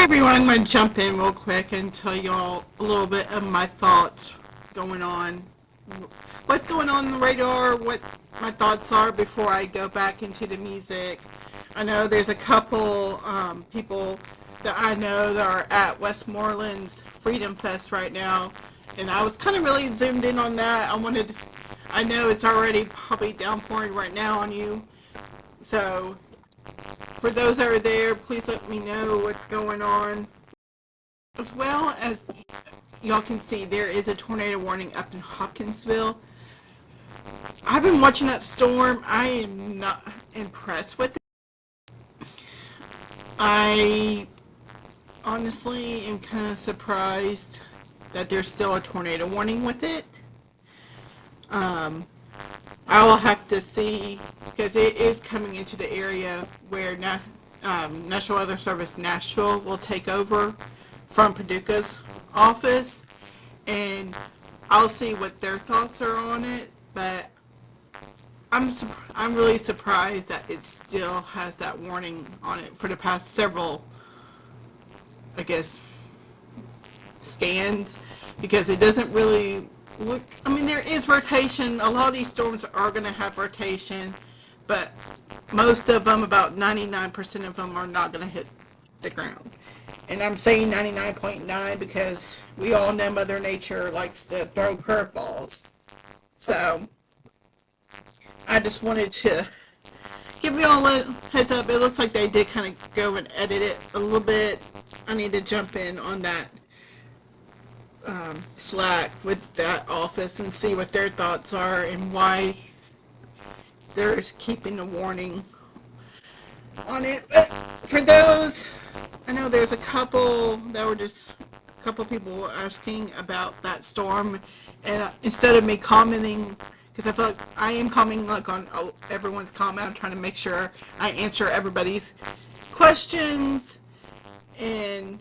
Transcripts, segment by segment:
Everyone, I'm going to jump in real quick and tell y'all a little bit of my thoughts going on. What's going on the radar, what my thoughts are before I go back into the music. I know there's a couple people that I know that are at Westmoreland's Freedom Fest right now, and I was kind of really zoomed in on that. I know it's already probably downpouring right now on you, so for those that are there, please let me know what's going on. As well as y'all can see, there is a tornado warning up in Hopkinsville. I've been watching that storm. I am not impressed with it. I honestly am kind of surprised that there's still a tornado warning with it. I will have to see, because it is coming into the area where National Weather Service Nashville will take over from Paducah's office, and I'll see what their thoughts are on it. But I'm really surprised that it still has that warning on it for the past several, I guess, scans, because it doesn't really look. I mean, there is rotation. A lot of these storms are going to have rotation, but most of them, about 99% of them, are not going to hit the ground. And I'm saying 99.9 because we all know Mother Nature likes to throw curveballs. So I just wanted to give you all a heads up. It looks like they did kind of go and edit it a little bit. I need to jump in on that Slack with that office and see what their thoughts are and why they're keeping the warning on it. But for those, I know there's a couple people were asking about that storm, and instead of me commenting, because I feel like I am commenting like on everyone's comment, I'm trying to make sure I answer everybody's questions. And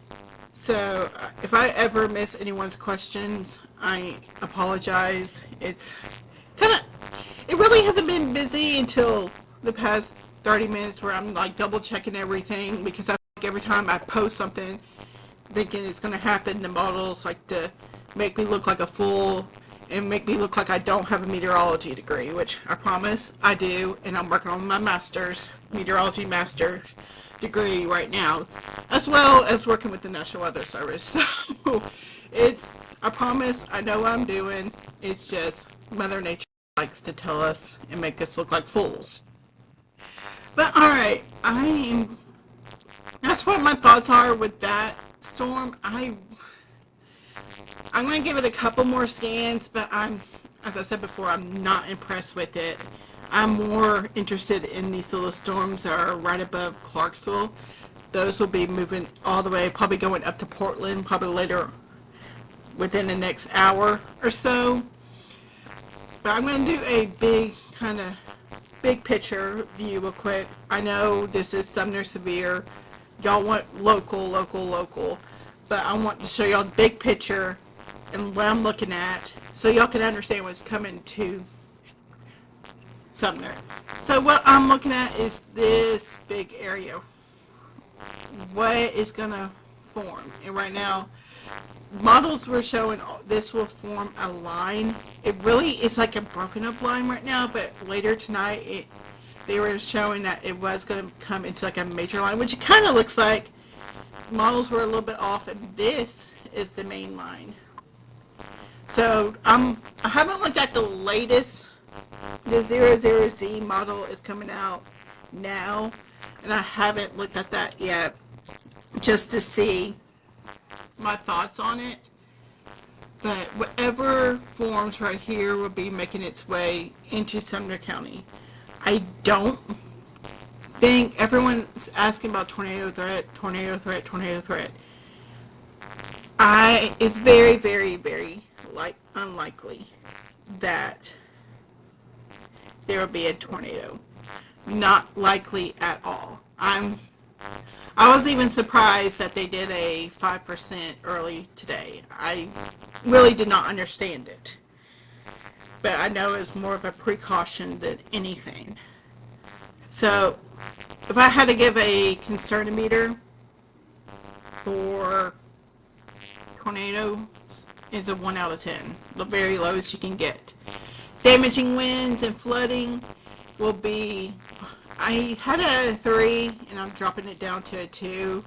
so if I ever miss anyone's questions, I apologize. It really hasn't been busy until the past 30 minutes where I'm like double checking everything, because I feel like every time I post something thinking it's going to happen, the models like to make me look like a fool and make me look like I don't have a meteorology degree, which I promise I do, and I'm working on my meteorology master degree right now, as well as working with the National Weather Service. So I promise I know what I'm doing. It's just Mother Nature likes to tell us and make us look like fools. But alright, that's what my thoughts are with that storm. I'm going to give it a couple more scans, but as I said before, I'm not impressed with it. I'm more interested in these little storms that are right above Clarksville. Those will be moving all the way, probably going up to Portland, probably later within the next hour or so. But I'm going to do a big picture view real quick. I know this is Sumner Severe. Y'all want local, but I want to show y'all the big picture and what I'm looking at so y'all can understand what's coming to Sumner. So what I'm looking at is this big area. What is going to form? And right now, models were showing this will form a line. It really is like a broken up line right now, but later tonight they were showing that it was going to come into like a major line, which it kind of looks like. Models were a little bit off, and this is the main line. So I haven't looked at the latest. The 00Z model is coming out now, and I haven't looked at that yet just to see my thoughts on it. But whatever forms right here will be making its way into Sumner County. I don't think everyone's asking about tornado threat. It's very, very, very unlikely that there will be a tornado. Not likely at all. I was even surprised that they did a 5% early today. I really did not understand it. But I know it's more of a precaution than anything. So if I had to give a concern meter, for tornadoes is a 1 out of 10. The very lowest you can get. Damaging winds and flooding will be, I had it at a 3 and I'm dropping it down to a 2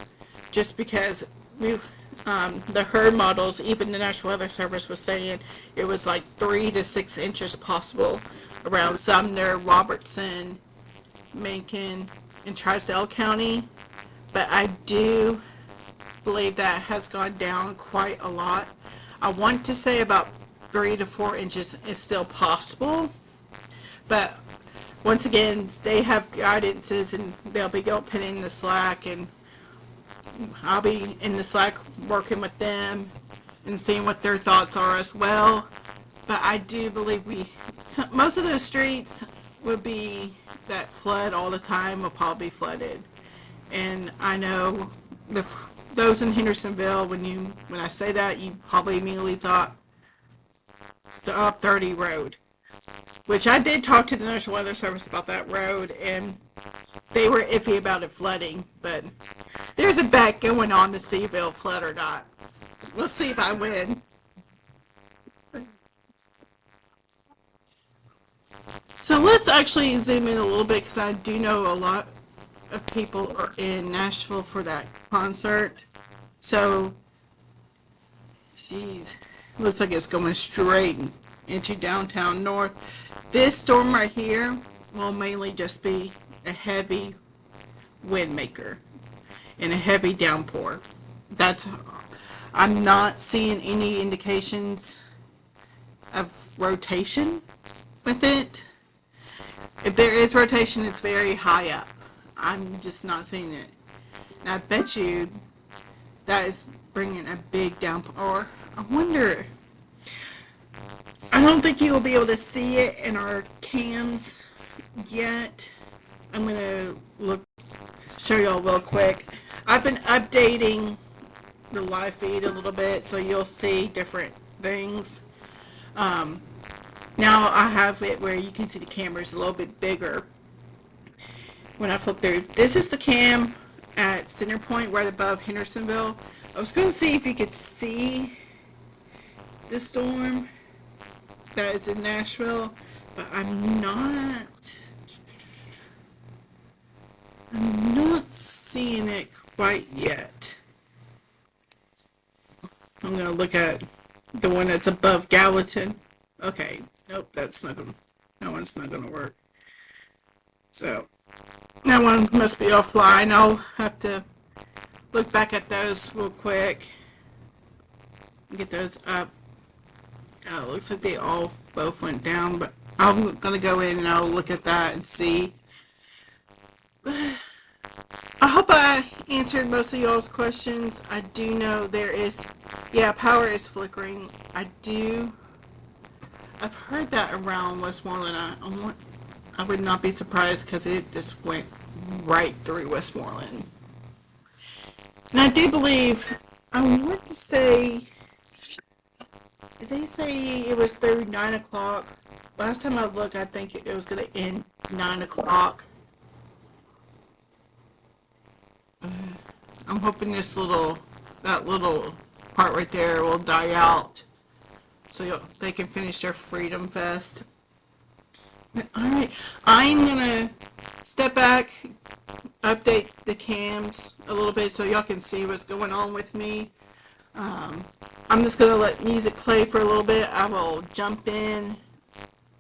just because the HERD models, even the National Weather Service was saying it was like 3 to 6 inches possible around Sumner, Robertson, Macon, and Trisdale County. But I do believe that has gone down quite a lot. I want to say about 3 to 4 inches is still possible, but once again, they have guidances and they'll be putting in the Slack, and I'll be in the Slack working with them and seeing what their thoughts are as well. But I do believe most of the streets will be that flood all the time will probably be flooded. And I know those in Hendersonville, when I say that, you probably immediately thought Stop 30 road, which I did talk to the National Weather Service about that road, and they were iffy about it flooding, but there's a bet going on to see if it'll flood or not. We'll see if I win. So let's actually zoom in a little bit, because I do know a lot of people are in Nashville for that concert. So, geez, looks like it's going straight into downtown north. This storm right here will mainly just be a heavy wind maker and a heavy downpour. I'm not seeing any indications of rotation with it. If there is rotation, it's very high up. I'm just not seeing it. And I bet you that is bringing a big downpour. I wonder, I don't think you will be able to see it in our cams yet. I'm going to show y'all real quick. I've been updating the live feed a little bit, so you'll see different things. Now I have it where you can see the cameras a little bit bigger when I flip through. This is the cam at Center Point right above Hendersonville. I was going to see if you could see the storm that is in Nashville, but I'm not seeing it quite yet. I'm going to look at the one that's above Gallatin. Okay, nope, that one's not gonna work. So that one must be offline. I'll have to look back at those real quick and get those up. It looks like they all both went down, but I'm gonna go in and I'll look at that and see. I hope I answered most of y'all's questions. I do know power is flickering. I've heard that around Westmoreland. I would not be surprised, because it just went right through Westmoreland. And I do believe, I want to say, did they say it was through 9 o'clock? Last time I looked, I think it was going to end 9 o'clock. I'm hoping that little part right there will die out, so they can finish their Freedom Fest. Alright, I'm gonna step back, update the cams a little bit so y'all can see what's going on with me. I'm just gonna let music play for a little bit. I will jump in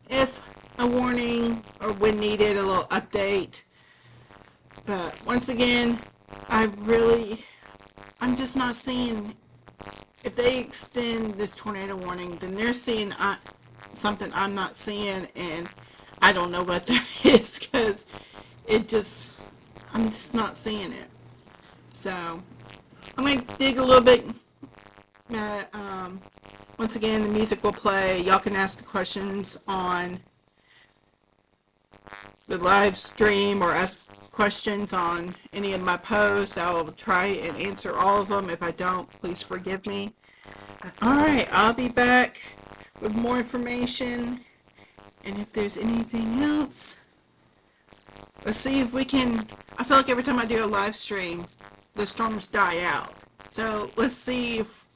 if a warning or when needed, a little update. But once again, I'm just not seeing. If they extend this tornado warning, then they're seeing something I'm not seeing, and I don't know what that is, because I'm just not seeing it. So I'm going to dig a little bit. Once again, the music will play. Y'all can ask the questions on the live stream or ask questions on any of my posts. I will try and answer all of them. If I don't, please forgive me. Alright, I'll be back with more information, and if there's anything else, let's see if we can. I feel like every time I do a live stream, the storms die out. So let's see if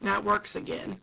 that works again.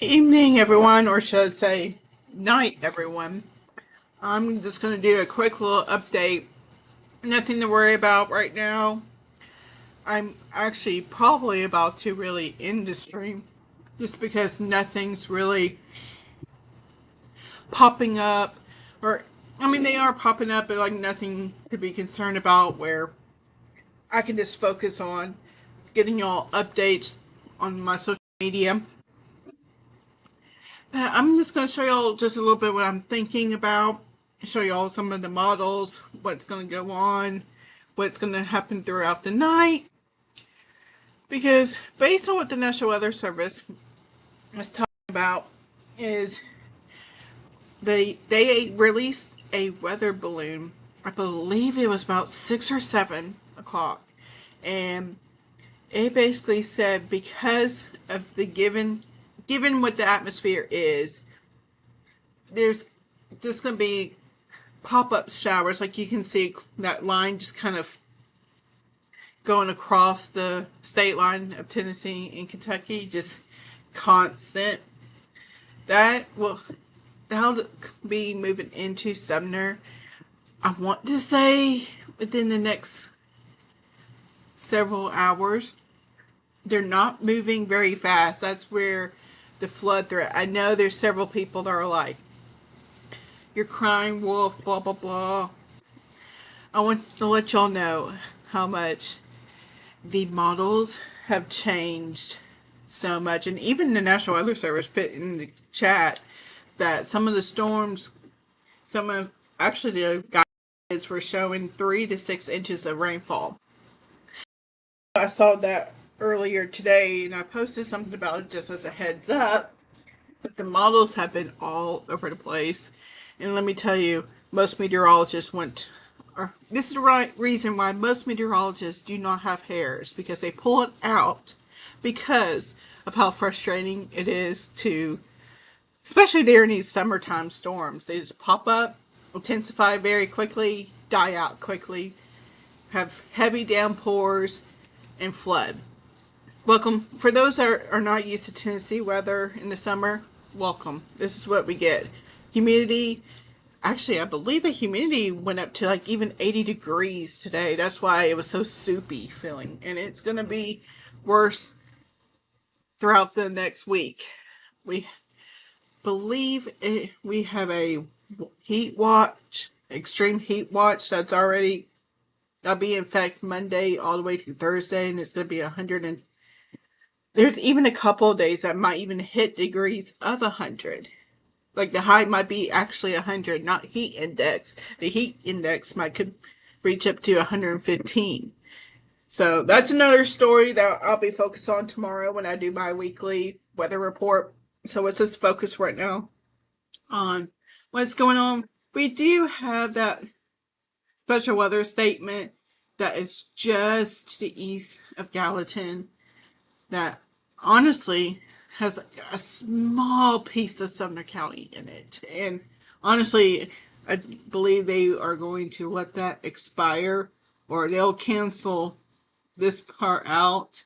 Evening, everyone, or should I say night, everyone. I'm just going to do a quick little update. Nothing to worry about right now. I'm actually probably about to really end the stream just because nothing's really popping up. Or, I mean, they are popping up, but like nothing to be concerned about where I can just focus on getting y'all updates on my social media. I'm just going to show y'all just a little bit what I'm thinking about, show y'all some of the models, what's going to go on, what's going to happen throughout the night. Because based on what the National Weather Service was talking about is they released a weather balloon. I believe it was about 6 or 7 o'clock. And it basically said because of the given what the atmosphere is, there's just going to be pop-up showers. Like you can see that line just kind of going across the state line of Tennessee and Kentucky, just constant. That'll be moving into Sumner. I want to say within the next several hours. They're not moving very fast. That's where the flood threat. I know there's several people that are like, "You're crying wolf," blah blah blah. I want to let y'all know how much the models have changed so much, and even the National Weather Service put in the chat that some of the storms, some of actually the guides were showing 3 to 6 inches of rainfall. I saw that earlier today, and I posted something about it just as a heads up. But the models have been all over the place, and let me tell you, most meteorologists went. Or this is the right reason why most meteorologists do not have hairs, because they pull it out because of how frustrating it is to, especially during these summertime storms. They just pop up, intensify very quickly, die out quickly, have heavy downpours, and flood. Welcome. For those that are not used to Tennessee weather in the summer, welcome. This is what we get. Humidity. Actually, I believe the humidity went up to like even 80 degrees today. That's why it was so soupy feeling. And it's going to be worse throughout the next week. We believe we have a heat watch, extreme heat watch that's already That'll be in fact Monday all the way through Thursday, and it's going to be 100 and there's even a couple of days that might even hit degrees of 100. Like the high might be actually 100, not heat index. The heat index might could reach up to 115. So that's another story that I'll be focused on tomorrow when I do my weekly weather report. So let's just focus right now on what's going on. We do have that special weather statement that is just to the east of Gallatin that honestly has a small piece of Sumner County in it. And honestly, I believe they are going to let that expire, or they'll cancel this part out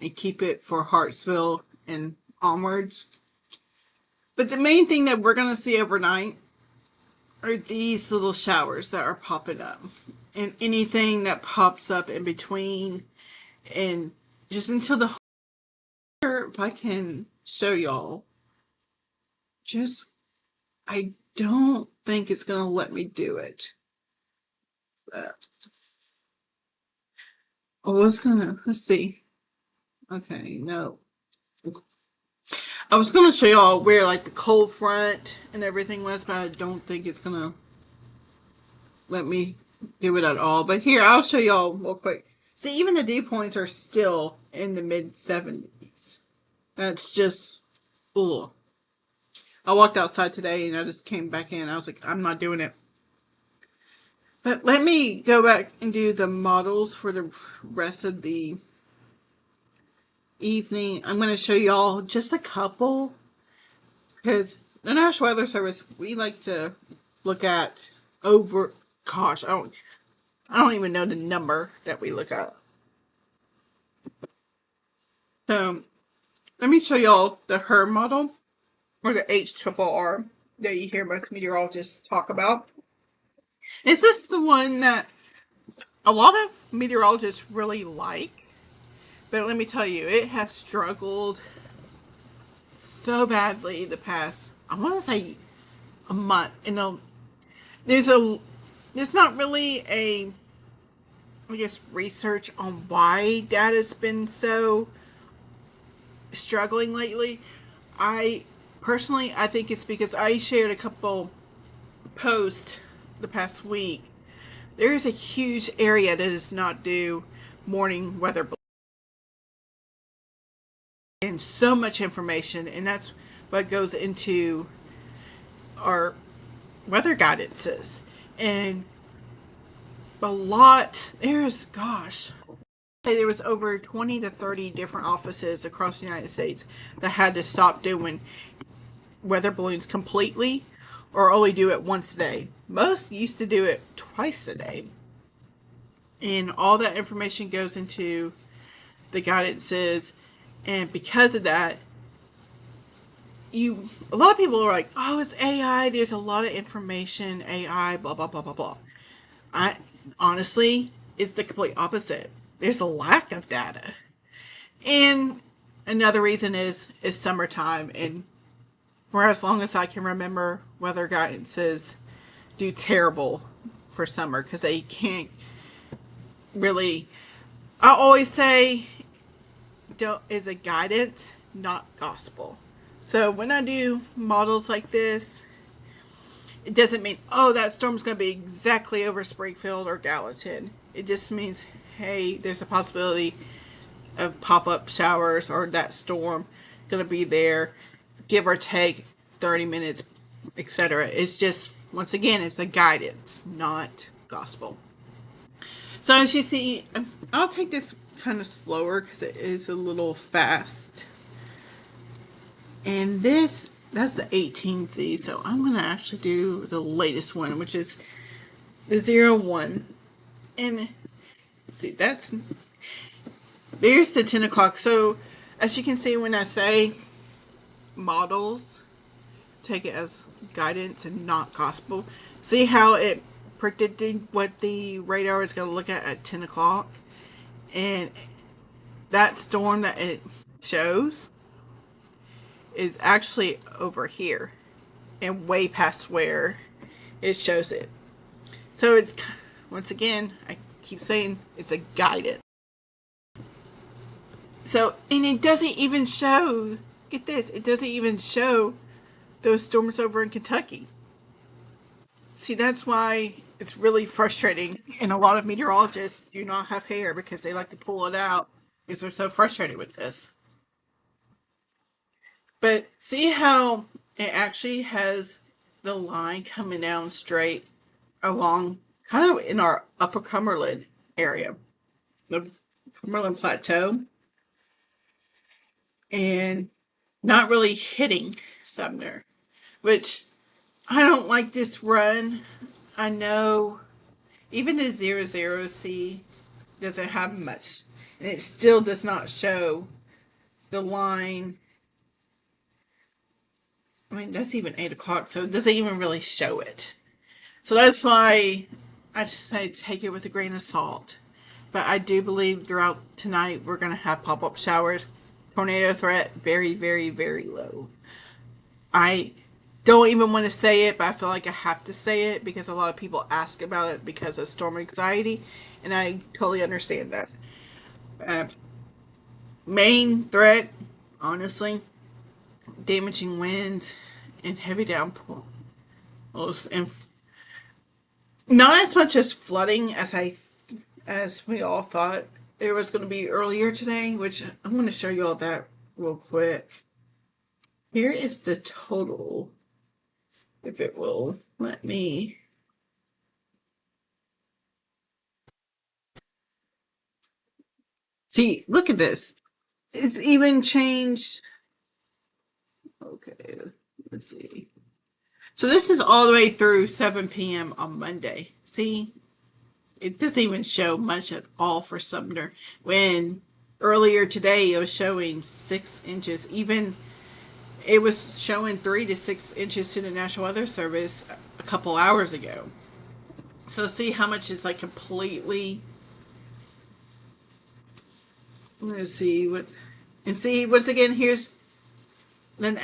and keep it for Hartsville and onwards. But the main thing that we're going to see overnight are these little showers that are popping up. And anything that pops up in between, and just until the, if I can show y'all, just, I don't think it's going to let me do it. But I was going to, let's see. Okay, no. I was going to show y'all where like the cold front and everything was, but I don't think it's going to let me do it at all. But here, I'll show y'all real quick. See, even the dew points are still in the mid 70s. That's just, ugh. I walked outside today and I just came back in. I was like, I'm not doing it. But let me go back and do the models for the rest of the evening. I'm going to show y'all just a couple, because the National Weather Service, we like to look at over, gosh, I don't even know the number that we look at. So let me show y'all the HER model, or the HRRR that you hear most meteorologists talk about. This is the one that a lot of meteorologists really like, but let me tell you, it has struggled so badly the past, I want to say, a month. There's not really a, I guess, research on why data's been so struggling lately. I think it's because I shared a couple posts the past week. There is a huge area that does not do morning weather and so much information, and that's what goes into our weather guidances. And there was over 20 to 30 different offices across the United States that had to stop doing weather balloons completely, or only do it once a day. Most used to do it twice a day. And all that information goes into the guidances. And because of that, a lot of people are like, oh, it's AI. There's a lot of information, AI, blah, blah, blah, blah, blah. Honestly, it's the complete opposite. There's a lack of data. And another reason is summertime. And for as long as I can remember, weather guidances do terrible for summer because they can't really. I always say, is a guidance, not gospel. So when I do models like this, it doesn't mean, oh, that storm's going to be exactly over Springfield or Gallatin. It just means, hey, there's a possibility of pop-up showers, or that storm going to be there, give or take 30 minutes, etc. It's just, once again, it's a guidance, not gospel. So as you see, I'll take this kind of slower because it is a little fast. And that's the 18Z. So I'm going to actually do the latest one, which is the 01. And see, there's the 10 o'clock. So as you can see, when I say models, take it as guidance and not gospel. See how it predicted what the radar is going to look at 10 o'clock? And that storm that it shows is actually over here and way past where it shows it. So it's, once again, I keep saying it's a guidance. So, and it doesn't even show, get this, it doesn't even show those storms over in Kentucky. See, that's why it's really frustrating. And a lot of meteorologists do not have hair because they like to pull it out because they're so frustrated with this. But see how it actually has the line coming down straight along kind of in our upper Cumberland area, the Cumberland Plateau, and not really hitting Sumner, which I don't like this run. I know even the 00C doesn't have much, and it still does not show the line. I mean, that's even 8 o'clock, so it doesn't even really show it. So that's why I just say take it with a grain of salt. But I do believe throughout tonight we're going to have pop up showers. Tornado threat very, very, very low. I don't even want to say it, but I feel like I have to say it because a lot of people ask about it because of storm anxiety, and I totally understand that. Uh, Main threat, honestly, damaging winds and heavy downpours, and not as much as flooding as we all thought there was going to be earlier today. Which I'm going to show you all that real quick. Here is the total, if it will let me. See, look at this. It's even changed. Okay, let's see. So this is all the way through 7 p.m. on Monday. See, it doesn't even show much at all for Sumner. When earlier today it was showing 6 inches. Even it was showing 3 to 6 inches to the National Weather Service a couple hours ago. So see how much is like completely. Let's see what, and see once again. Here's then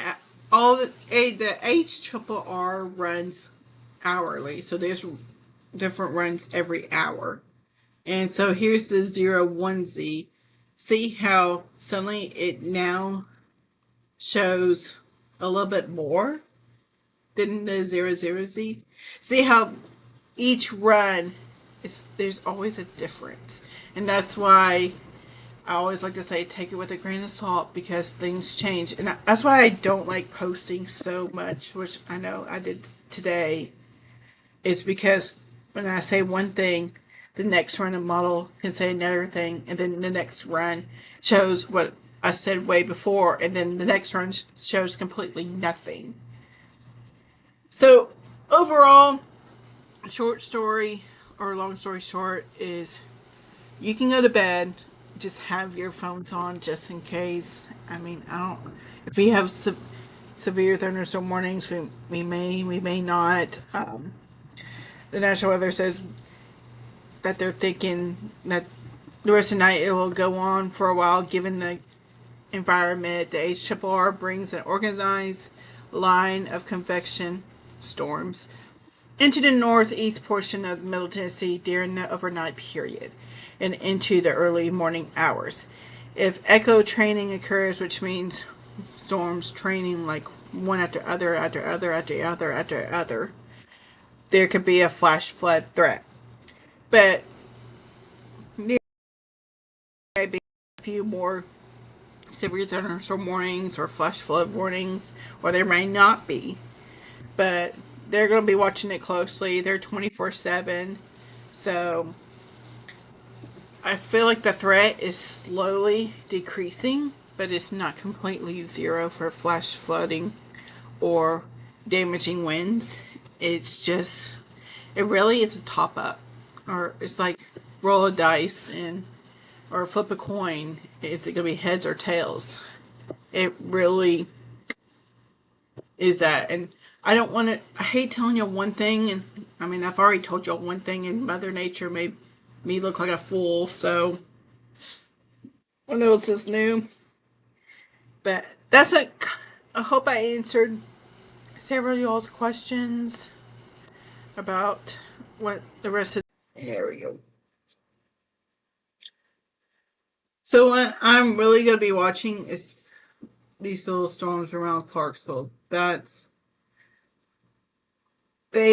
all the HRR runs hourly, so there's different runs every hour. And so here's the 01Z. See how suddenly it now shows a little bit more than the 00Z. See how each run is, there's always a difference, and that's why I always like to say take it with a grain of salt because things change. And that's why I don't like posting so much, which I know I did today. Is because when I say one thing, the next run of model can say another thing, and then the next run shows what I said way before, and then the next run shows completely nothing. So overall, short story or long story short is you can go to bed, just have your phones on just in case. I mean, I don't. If we have severe thunderstorm warnings, we may not. The National Weather says that they're thinking that the rest of the night it will go on for a while, given the environment. The HRR brings an organized line of convection storms into the northeast portion of Middle Tennessee during the overnight period and into the early morning hours. If echo training occurs, which means storms training like one after other, after other, after other, after other, there could be a flash flood threat. But there may be a few more severe thunderstorm warnings or flash flood warnings, or there may not be. But they're going to be watching it closely. They're 24/7. So I feel like the threat is slowly decreasing, but it's not completely zero for flash flooding or damaging winds. It's just, it really is a top up. Or it's like roll a dice and or flip a coin. Is it going to be heads or tails? It really is that. And I don't want to, I hate telling you one thing. And I mean, I've already told you one thing, and Mother Nature made me look like a fool. So I know it's just new. But that's it. I hope I answered several of y'all's questions about what the rest of. There we go. So what I'm really going to be watching is these little storms around Clarksville. They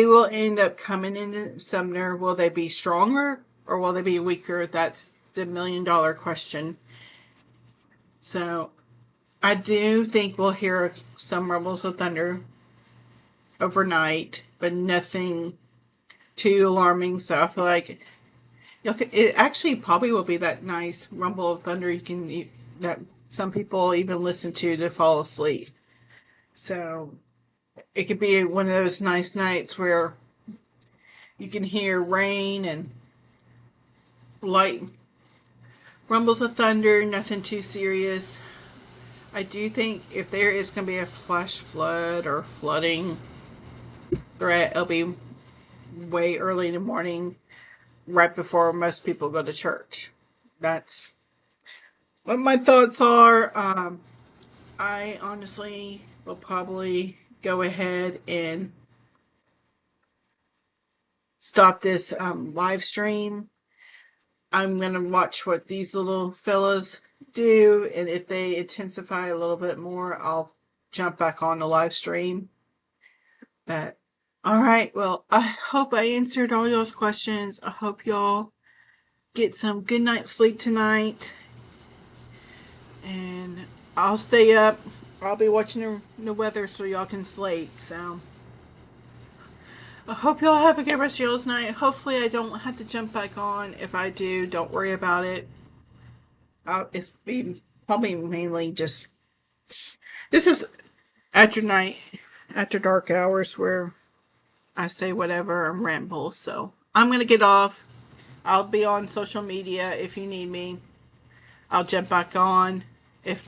will end up coming into Sumner. Will they be stronger or will they be weaker? That's the $1,000,000 question. So I do think we'll hear some rumbles of thunder overnight, but nothing too alarming. So I feel like it actually probably will be that nice rumble of thunder that some people even listen to fall asleep. So it could be one of those nice nights where you can hear rain and light rumbles of thunder, nothing too serious. I do think if there is going to be a flash flood or flooding threat, it'll be way early in the morning, right before most people go to church. That's what my thoughts are. I honestly will probably go ahead and stop this live stream. I'm going to watch what these little fellas do, and if they intensify a little bit more, I'll jump back on the live stream. But all right, well, I hope I answered all y'all's questions. I hope y'all get some good night's sleep tonight, and I'll stay up. I'll be watching the weather so y'all can sleep. So I hope y'all have a good rest of y'all's night. Hopefully I don't have to jump back on. If I do, don't worry about it. It's probably mainly just this is after dark hours where I say whatever and ramble. So I'm gonna get off. I'll be on social media if you need me. I'll jump back on.